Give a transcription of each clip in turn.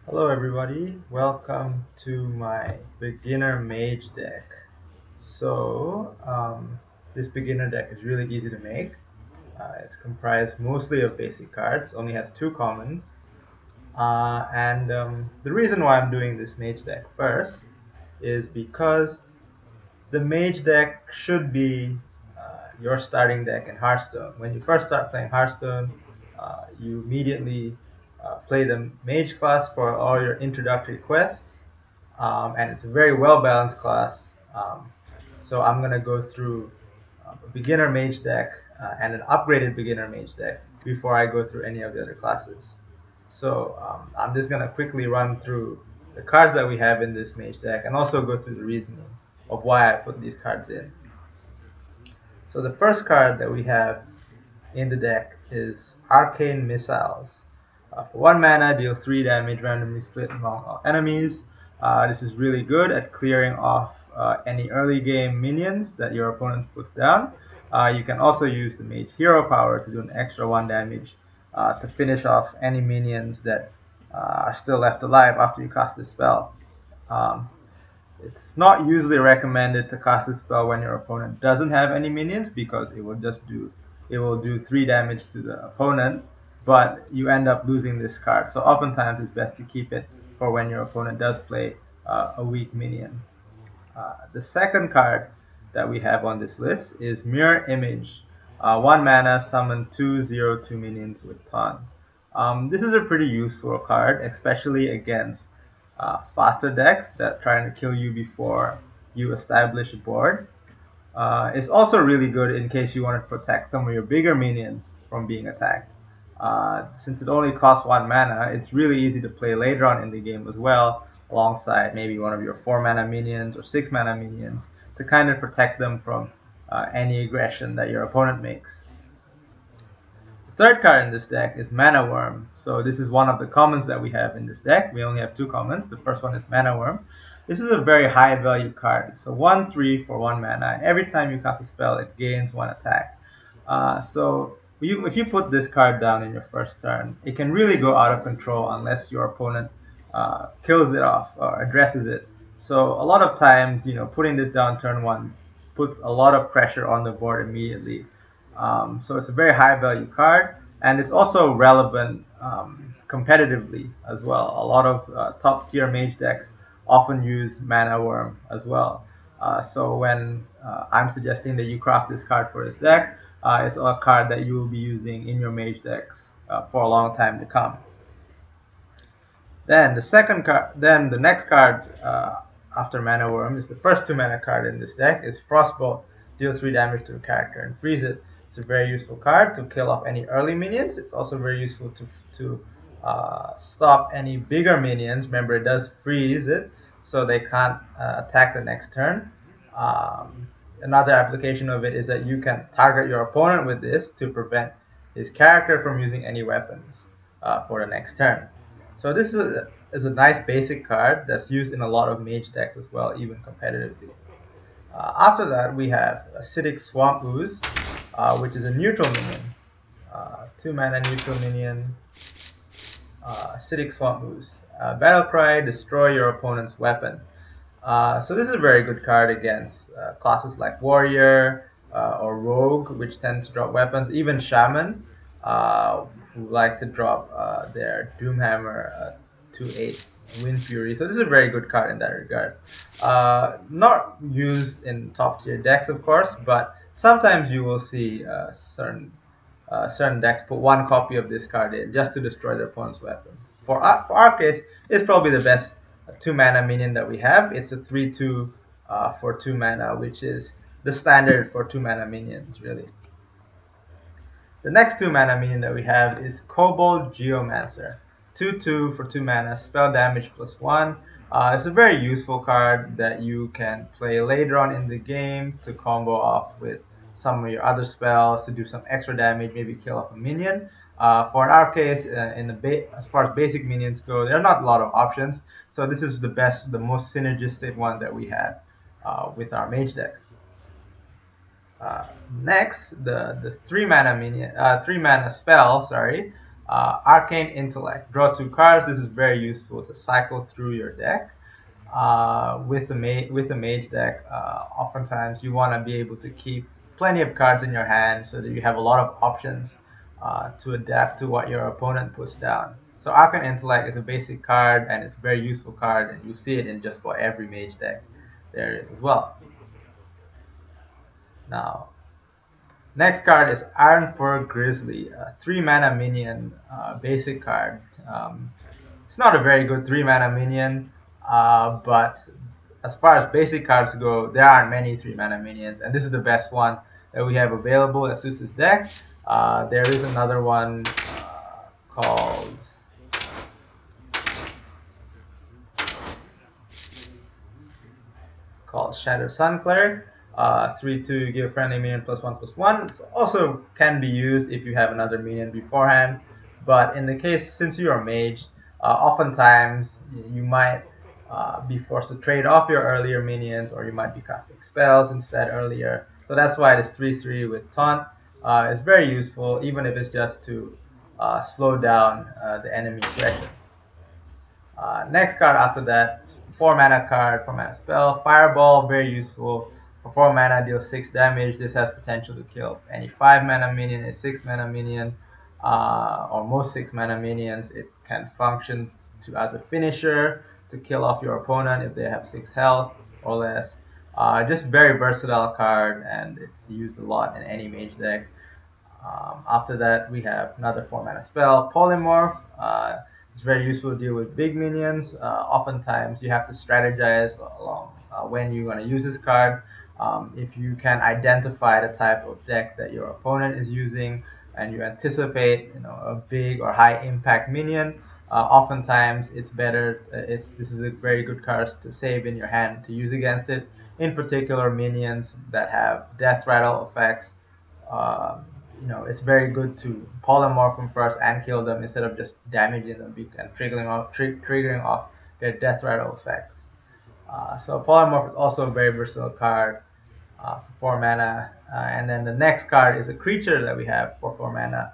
Hello everybody, welcome to my beginner mage deck. This beginner deck is really easy to make. It's comprised mostly of basic cards, only has two commons. The reason why I'm doing this mage deck first is because the mage deck should be your starting deck in Hearthstone. When you first start playing Hearthstone, you immediately play the mage class for all your introductory quests, and it's a very well balanced class. So I'm gonna go through a beginner mage deck and an upgraded beginner mage deck before I go through any of the other classes. I'm just gonna quickly run through the cards that we have in this mage deck and also go through the reasoning of why I put these cards in. So the first card that we have in the deck is Arcane Missiles. For 1 mana, deal 3 damage randomly split among all enemies. This is really good at clearing off any early game minions that your opponent puts down. You can also use the Mage Hero power to do an extra 1 damage to finish off any minions that are still left alive after you cast this spell. Um, it's not usually recommended to cast this spell when your opponent doesn't have any minions because it will do 3 damage to the opponent, but you end up losing this card. So oftentimes it's best to keep it for when your opponent does play a weak minion. The second card that we have on this list is Mirror Image. 1 mana, summon 2/02 minions with Taunt. This is a pretty useful card, especially against faster decks that trying to kill you before you establish a board. It's also really good in case you want to protect some of your bigger minions from being attacked. Since it only costs 1 mana, it's really easy to play later on in the game as well, alongside maybe one of your 4 mana minions or 6 mana minions to kind of protect them from any aggression that your opponent makes. The third card in this deck is Mana Worm. So this is one of the commons that we have in this deck. We only have two commons. The first one is Mana Worm. This is a very high value card. So 1/3 for 1 mana, and every time you cast a spell, it gains 1 attack. If you put this card down in your first turn, it can really go out of control unless your opponent kills it off or addresses it. So a lot of times, putting this down turn 1 puts a lot of pressure on the board immediately. So it's a very high value card, and it's also relevant competitively as well. A lot of top tier mage decks often use Mana Worm as well. So when I'm suggesting that you craft this card for this deck, it's a card that you will be using in your mage decks for a long time to come. Then the next card after Mana Worm is the first 2 mana card in this deck is Frostbolt. Deal 3 damage to a character and freeze it. It's a very useful card to kill off any early minions. It's also very useful to stop any bigger minions. Remember, it does freeze it, so they can't attack the next turn. Another application of it is that you can target your opponent with this to prevent his character from using any weapons for the next turn. So is a nice basic card that's used in a lot of mage decks as well, even competitively. After that, we have Acidic Swamp Ooze, which is a neutral minion. 2 mana neutral minion, Acidic Swamp Ooze. Battle Cry, destroy your opponent's weapon. So this is a very good card against classes like Warrior or Rogue, which tend to drop weapons. Even Shaman, who like to drop their Doomhammer 2/8 Wind Fury. So this is a very good card in that regard. Not used in top tier decks, of course, but sometimes you will see certain decks put 1 copy of this card in just to destroy their opponent's weapons. For our case, it's probably the best 2 mana minion that we have. It's a 3/2 for 2 mana, which is the standard for 2 mana minions, really. The next 2 mana minion that we have is Kobold Geomancer. 2/2 for 2 mana, spell damage +1. It's a very useful card that you can play later on in the game to combo off with some of your other spells to do some extra damage, maybe kill off a minion. For in our case, as far as basic minions go, there are not a lot of options. So this is the most synergistic one that we have with our mage decks. Next, the 3 mana spell, sorry, Arcane Intellect. Draw 2 cards. This is very useful to cycle through your deck. With the mage deck, oftentimes you want to be able to keep plenty of cards in your hand so that you have a lot of options to adapt to what your opponent puts down. So Arcane Intellect is a basic card and it's a very useful card, and you see it in just about every mage deck there is as well. Now, next card is Iron Fur Grizzly, a 3 mana minion basic card. It's not a very good 3 mana minion, but as far as basic cards go, there aren't many 3 mana minions, and this is the best one that we have available that suits this deck. There is another one called Shadow Sun Cleric. 3/2, give a friendly minion +1/+1. It also can be used if you have another minion beforehand, but in the case, since you are mage, oftentimes you might be forced to trade off your earlier minions, or you might be casting spells instead earlier. So that's why this 3/3 with Taunt is very useful, even if it's just to slow down the enemy aggression. Next card after that, 4 mana card, 4 mana spell. Fireball, very useful. For 4 mana, deals 6 damage. This has potential to kill any 5 mana minion, a 6 mana minion, or most 6 mana minions. It can function as a finisher to kill off your opponent if they have 6 health or less. Just very versatile card, and it's used a lot in any mage deck. After that, we have another 4 mana spell, Polymorph. It's very useful to deal with big minions. Oftentimes, you have to strategize along when you're going to use this card. If you can identify the type of deck that your opponent is using, and you anticipate, a big or high impact minion, oftentimes it's better. This is a very good card to save in your hand to use against it. In particular, minions that have death rattle effects. Um, it's very good to polymorph them first and kill them instead of just damaging them and triggering off their death rattle effects. So polymorph is also a very versatile card for 4 mana. And then the next card is a creature that we have for 4 mana.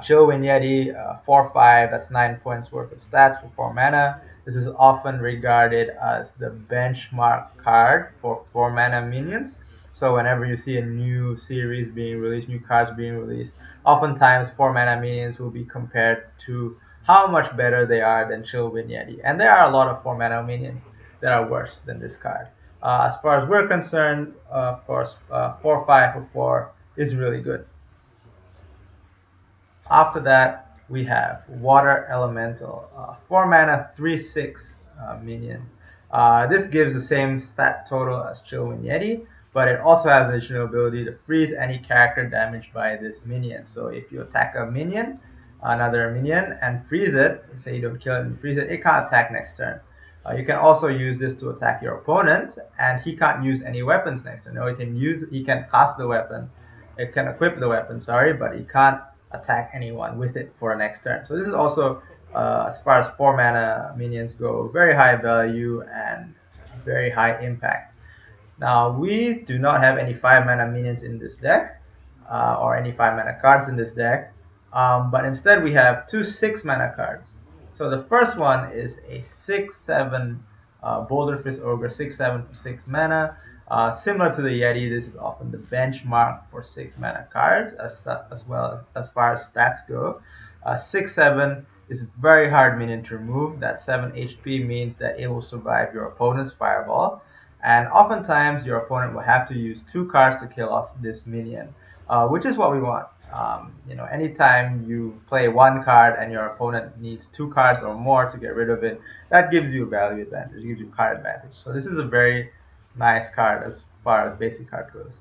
Chillwind Yeti, 4/5, that's 9 points worth of stats for 4 mana. This is often regarded as the benchmark card for 4 mana minions. So whenever you see a new series being released, new cards being released, oftentimes 4 mana minions will be compared to how much better they are than Chillwind Yeti. And there are a lot of 4 mana minions that are worse than this card. As far as we're concerned, of course, 4/5 for 4 is really good. After that, we have Water Elemental, 4 mana, 3/6 minion. This gives the same stat total as Chillwind Yeti, but it also has the additional ability to freeze any character damaged by this minion. So if you attack another minion, and freeze it, say you don't kill it and freeze it, it can't attack next turn. You can also use this to attack your opponent, and he can't use any weapons next turn. No, he can cast the weapon, it can equip the weapon, sorry, but he can't attack anyone with it for a next turn. So this is also, as far as 4 mana minions go, very high value and very high impact. Now, we do not have any 5 mana minions in this deck, or any 5 mana cards in this deck, but instead we have 2 6 mana cards. So the first one is a 6/7 Boulder Fist Ogre, 6/7 for 6 mana. Similar to the Yeti, this is often the benchmark for 6 mana cards, as well as far as stats go. 6/7 is a very hard minion to remove. That 7 HP means that it will survive your opponent's fireball, and oftentimes your opponent will have to use 2 cards to kill off this minion, which is what we want. Anytime you play 1 card and your opponent needs 2 cards or more to get rid of it, that gives you a value advantage, gives you card advantage. So this is a very nice card as far as basic card goes.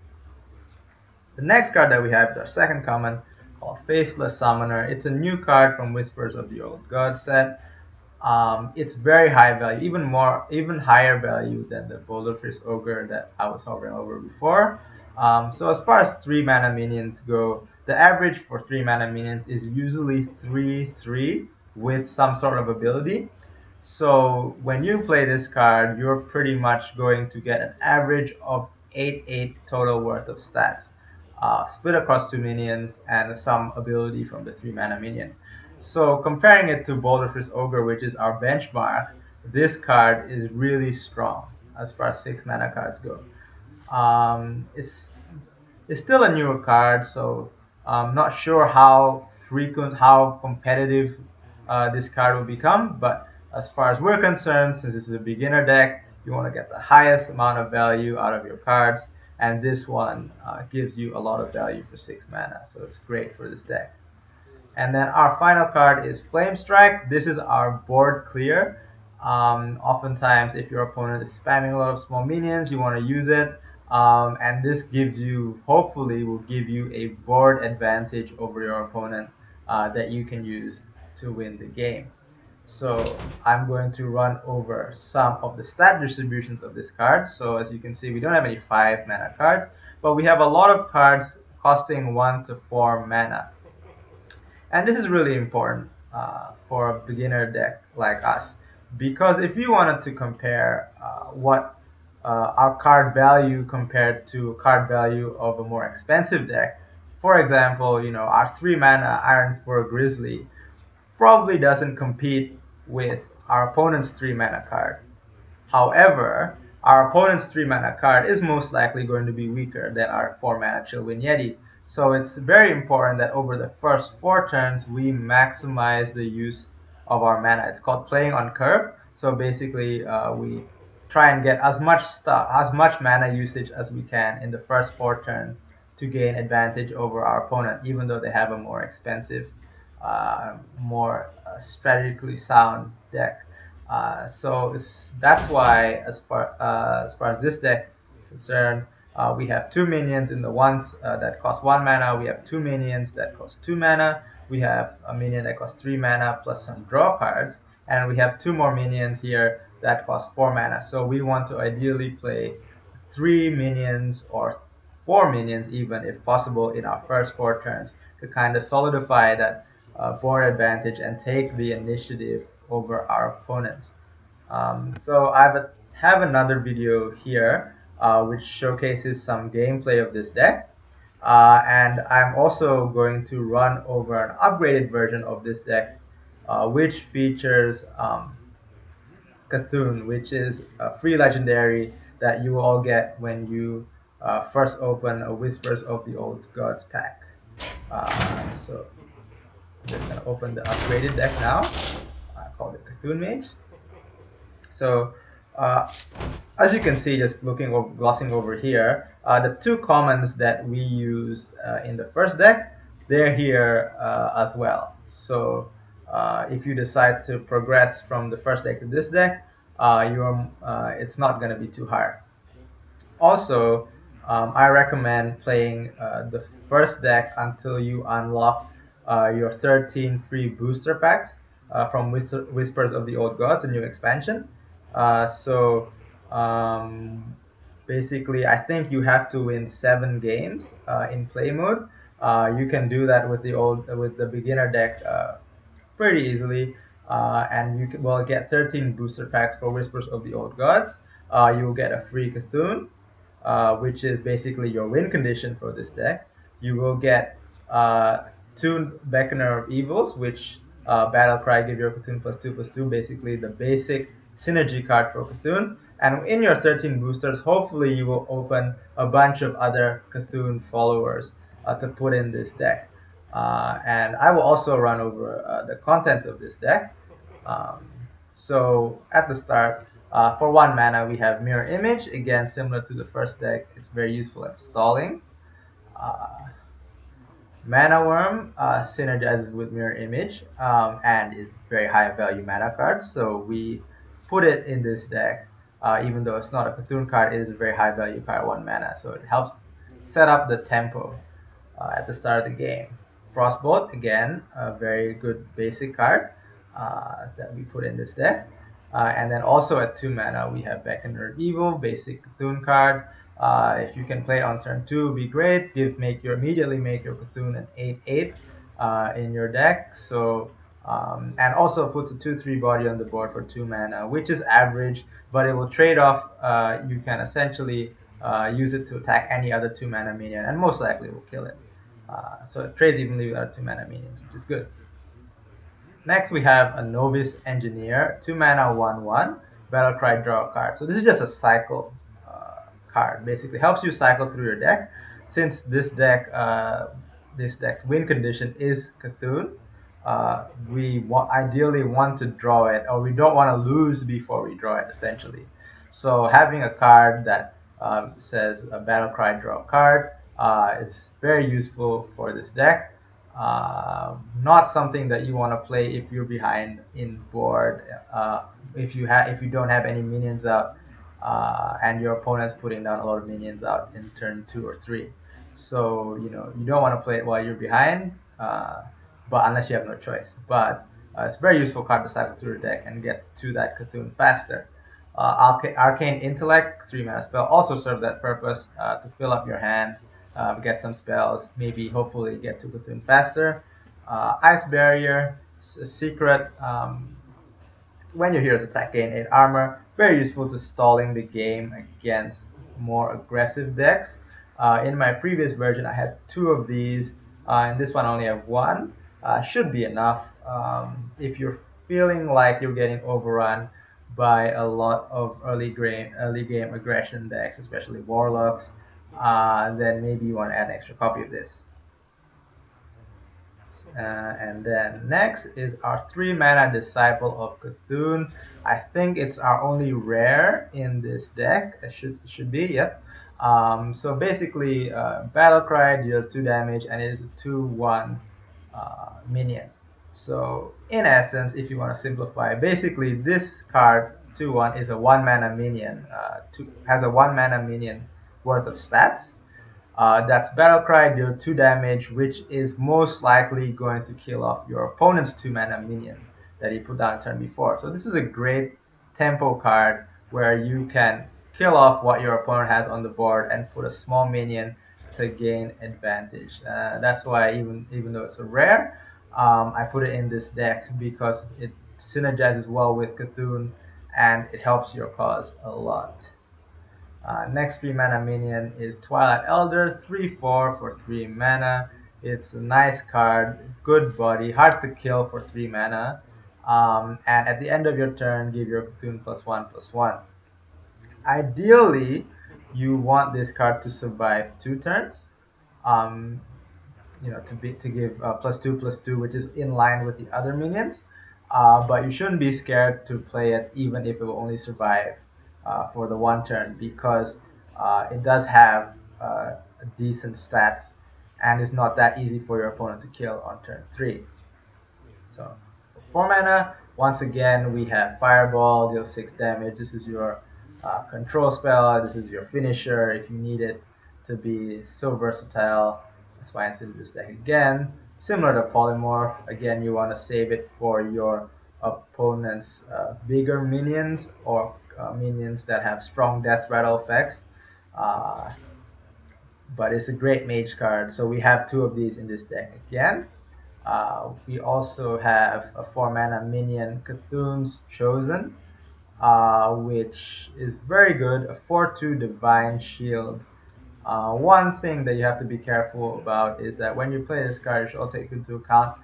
The next card that we have is our second common, called Faceless Summoner. It's a new card from Whispers of the Old God set. It's very high value, even higher value than the Boulder Fist Ogre that I was hovering over before. So as far as 3 mana minions go, the average for 3 mana minions is usually 3/3 with some sort of ability. So when you play this card, you're pretty much going to get an average of 8/8 total worth of stats, split across 2 minions and some ability from the 3 mana minion. So comparing it to Boulderfish Ogre, which is our benchmark, this card is really strong as far as 6 mana cards go. It's still a newer card, so I'm not sure how frequent, how competitive this card will become. But as far as we're concerned, since this is a beginner deck, you want to get the highest amount of value out of your cards, and this one gives you a lot of value for 6 mana, so it's great for this deck. And then our final card is Flame Strike. This is our board clear. Oftentimes, if your opponent is spamming a lot of small minions, you want to use it. And this gives you, hopefully, will give you a board advantage over your opponent that you can use to win the game. So I'm going to run over some of the stat distributions of this card. So as you can see, we don't have any 5 mana cards, but we have a lot of cards costing 1 to 4 mana. And this is really important for a beginner deck like us, because if you wanted to compare what our card value compared to card value of a more expensive deck, for example, our 3 mana Iron 4 Grizzly probably doesn't compete with our opponent's 3 mana card. However, our opponent's 3 mana card is most likely going to be weaker than our 4 mana Chillwind Yeti. So it's very important that over the first 4 turns we maximize the use of our mana. It's called playing on curve. So basically, we try and get as much mana usage as we can in the first 4 turns to gain advantage over our opponent, even though they have a more expensive, more strategically sound deck. So that's why, as far as this deck is concerned, we have 2 minions in the ones that cost 1 mana. We have 2 minions that cost 2 mana. We have a minion that costs 3 mana plus some draw cards, and we have 2 more minions here that cost 4 mana. So we want to ideally play 3 minions or 4 minions, even if possible, in our first 4 turns to kind of solidify that board advantage and take the initiative over our opponents. So have another video here which showcases some gameplay of this deck. And I'm also going to run over an upgraded version of this deck, which features Cthulhu, which is a free legendary that you all get when you first open a Whispers of the Old Gods pack. So I'm just going to open the upgraded deck now. I call it Cthulhu Mage. So uh, as you can see, just glossing over here, the 2 commons that we used in the first deck, they're here as well. So if you decide to progress from the first deck to this deck, it's not going to be too hard. Also, I recommend playing the first deck until you unlock your 13 free booster packs from Whispers of the Old Gods, a new expansion. So basically, I think you have to win 7 games in play mode. You can do that with the beginner deck pretty easily, and you will get 13 booster packs for Whispers of the Old Gods. You will get a free Cthulhu, which is basically your win condition for this deck. You will get 2 Beckoner of Evils, which Battle Cry give your Cthulhu +2/+2, basically the basic synergy card for Cthulhu. And in your 13 boosters, hopefully you will open a bunch of other Cthulhu followers to put in this deck. And I will also run over the contents of this deck. Um, so at the start, for 1 mana, we have Mirror Image. Again, similar to the first deck, it's very useful at stalling. Uh, Mana Worm synergizes with Mirror Image and is very high value mana card. So we put it in this deck. Even though it's not a Cthulhu card, it is a very high value card, 1 mana. So it helps set up the tempo at the start of the game. Frostbolt, again, a very good basic card that we put in this deck. And then also at 2 mana, we have Beckoner of Evil, basic Cthulhu card. If you can play it on turn 2, would be great. Immediately make your Cthulhu an 8/8 in your deck. So and also puts a 2/3 body on the board for 2 mana, which is average, but it will trade off. You can essentially use it to attack any other 2 mana minion, and most likely will kill it. So it trades evenly with our 2 mana minions, which is good. Next, we have a Novice Engineer, 2 mana, 1/1, Battlecry, draw a card. So this is just a cycle card. Basically, helps you cycle through your deck. Since this deck's win condition is Cthulhu, ideally want to draw it, or we don't want to lose before we draw it, essentially. So having a card that says a battle cry, draw a card is very useful for this deck. Not something that you want to play if you're behind in board. If you don't have any minions out, and your opponent's putting down a lot of minions out in turn 2 or 3. So you don't want to play it while you're behind, but unless you have no choice. But it's a very useful card to cycle through the deck and get to that Cthulhu faster. Arcane Intellect, 3 mana spell, also serve that purpose to fill up your hand, get some spells, maybe hopefully get to Cthulhu faster. Ice Barrier, Secret. When your heroes attack, gain 8 armor. Very useful to stalling the game against more aggressive decks. In my previous version, I had 2 of these. In this one, I only have 1. Should be enough. If you're feeling like you're getting overrun by a lot of early game aggression decks, especially Warlocks, then maybe you want to add an extra copy of this. And then next is our 3 mana Disciple of Cthulhu. I think it's our only rare in this deck. It should be, yep. So basically, Battlecry deals 2 damage and it is a 2/1 minion. So in essence, if you want to simplify, basically this card 2/1 is a 1 mana minion. Has a 1 mana minion worth of stats. That's Battlecry, deal 2 damage, which is most likely going to kill off your opponent's 2 mana minion that he put down turn before. So this is a great tempo card where you can kill off what your opponent has on the board and put a small minion to gain advantage. That's why even though it's a rare, I put it in this deck because it synergizes well with Cthulhu and it helps your cause a lot. Next 3 mana minion is Twilight Elder, 3/4 for 3 mana. It's a nice card, good body, hard to kill for 3 mana. And at the end of your turn, give your Cthulhu +1/+1. Ideally, you want this card to survive 2 turns. Um, to give +2/+2, which is in line with the other minions. But you shouldn't be scared to play it, even if it will only survive for the 1 turn, because it does have decent stats, and it's not that easy for your opponent to kill on turn 3. So for 4 mana, once again we have Fireball, deal 6 damage. This is your control spell. This is your finisher if you need it to be so versatile. That's why I inserted this deck again. Similar to Polymorph, again you want to save it for your opponent's bigger minions or minions that have strong death rattle effects. But it's a great mage card, so we have 2 of these in this deck again. We also have a 4 mana minion, Cthulhu's Chosen, which is very good, a 4/2 Divine Shield. One thing that you have to be careful about is that when you play this card, you should also take into account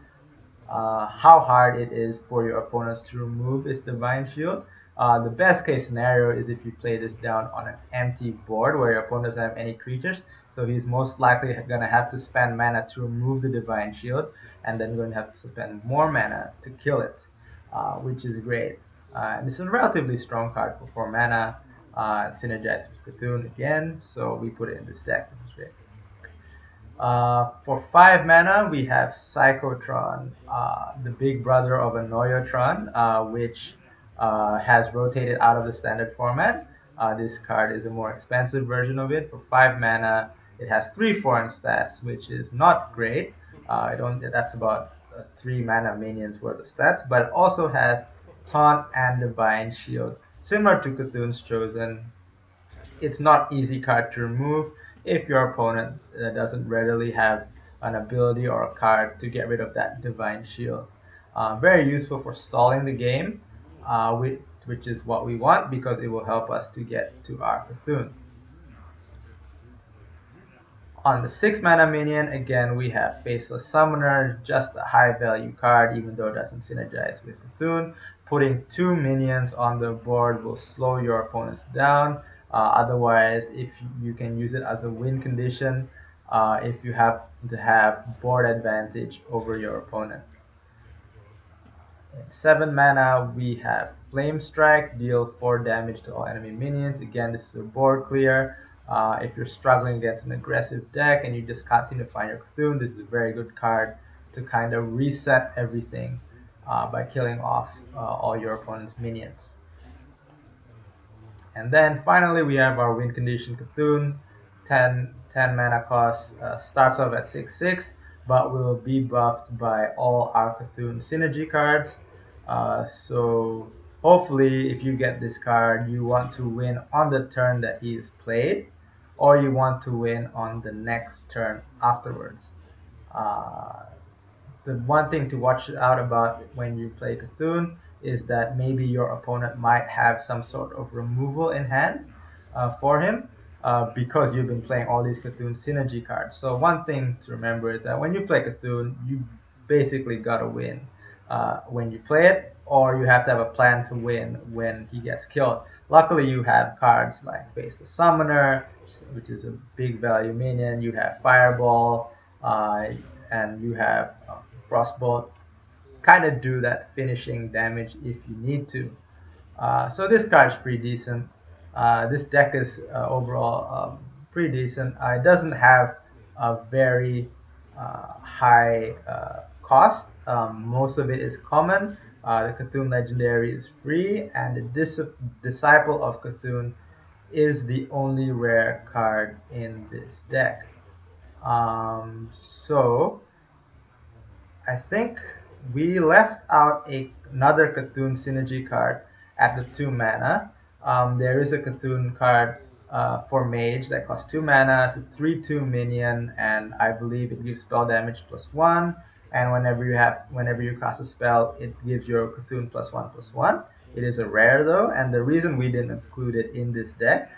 how hard it is for your opponents to remove its Divine Shield. The best case scenario is if you play this down on an empty board where your opponent doesn't have any creatures, so he's most likely going to have to spend mana to remove the Divine Shield, and then going to have to spend more mana to kill it, which is great. This is a relatively strong card for 4 mana. Synergizes with Cthulhu again, so we put it in this deck, which is great. For 5 mana, we have Psychotron, the big brother of Annoyotron, which has rotated out of the standard format. This card is a more expensive version of it. For 5 mana, it has 3 foreign stats, which is not great. That's about 3 mana minions worth of stats, but it also has Taunt and Divine Shield. Similar to Cthulhu's Chosen, it's not easy card to remove if your opponent doesn't readily have an ability or a card to get rid of that Divine Shield. Very useful for stalling the game, which is what we want because it will help us to get to our Cthulhu. On the 6 mana minion, again we have Faceless Summoner, just a high value card even though it doesn't synergize with Cthulhu. Putting 2 minions on the board will slow your opponents down. Otherwise, if you can use it as a win condition, if you have to have board advantage over your opponent. In 7 mana, we have Flame Strike, deal 4 damage to all enemy minions. Again, this is a board clear. If you're struggling against an aggressive deck and you just can't seem to find your Cthulhu, this is a very good card to kind of reset everything by killing off all your opponent's minions. And then finally, we have our win condition Cthulhu. 10 mana cost, starts off at 6/6, but will be buffed by all our Cthulhu synergy cards. So hopefully, if you get this card, you want to win on the turn that he is played, or you want to win on the next turn afterwards. Uh, the one thing to watch out about when you play Cthulhu is that maybe your opponent might have some sort of removal in hand for him because you've been playing all these Cthulhu synergy cards. So one thing to remember is that when you play Cthulhu, you basically gotta win when you play it, or you have to have a plan to win when he gets killed. Luckily, you have cards like Face the Summoner, which is a big value minion. You have Fireball, and you have Frostbolt. Kind of do that finishing damage if you need to. So this card is pretty decent. This deck is overall pretty decent. It doesn't have a very high cost. Most of it is common. The Cthulhu Legendary is free, and the Disciple of Cthulhu is the only rare card in this deck. So I think we left out another Cthulhu synergy card at the 2 mana. There is a Cthulhu card for Mage that costs 2 mana. It's a 3/2 minion, and I believe it gives spell damage +1. And whenever you cast a spell, it gives your Cthulhu +1/+1. It is a rare though, and the reason we didn't include it in this deck,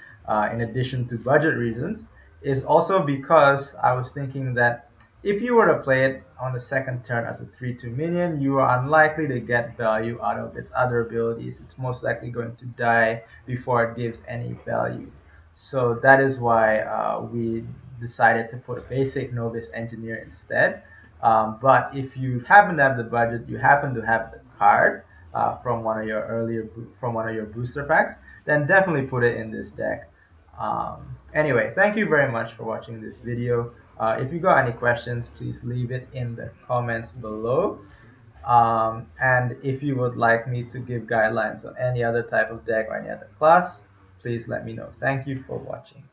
in addition to budget reasons, is also because I was thinking that if you were to play it on the second turn as a 3/2 minion, you are unlikely to get value out of its other abilities. It's most likely going to die before it gives any value. So that is why we decided to put a basic Novice Engineer instead. But if you happen to have the budget, you happen to have the card from one of your booster packs, then definitely put it in this deck. Anyway, thank you very much for watching this video. If you got any questions, please leave it in the comments below. And if you would like me to give guidelines on any other type of deck or any other class, please let me know. Thank you for watching.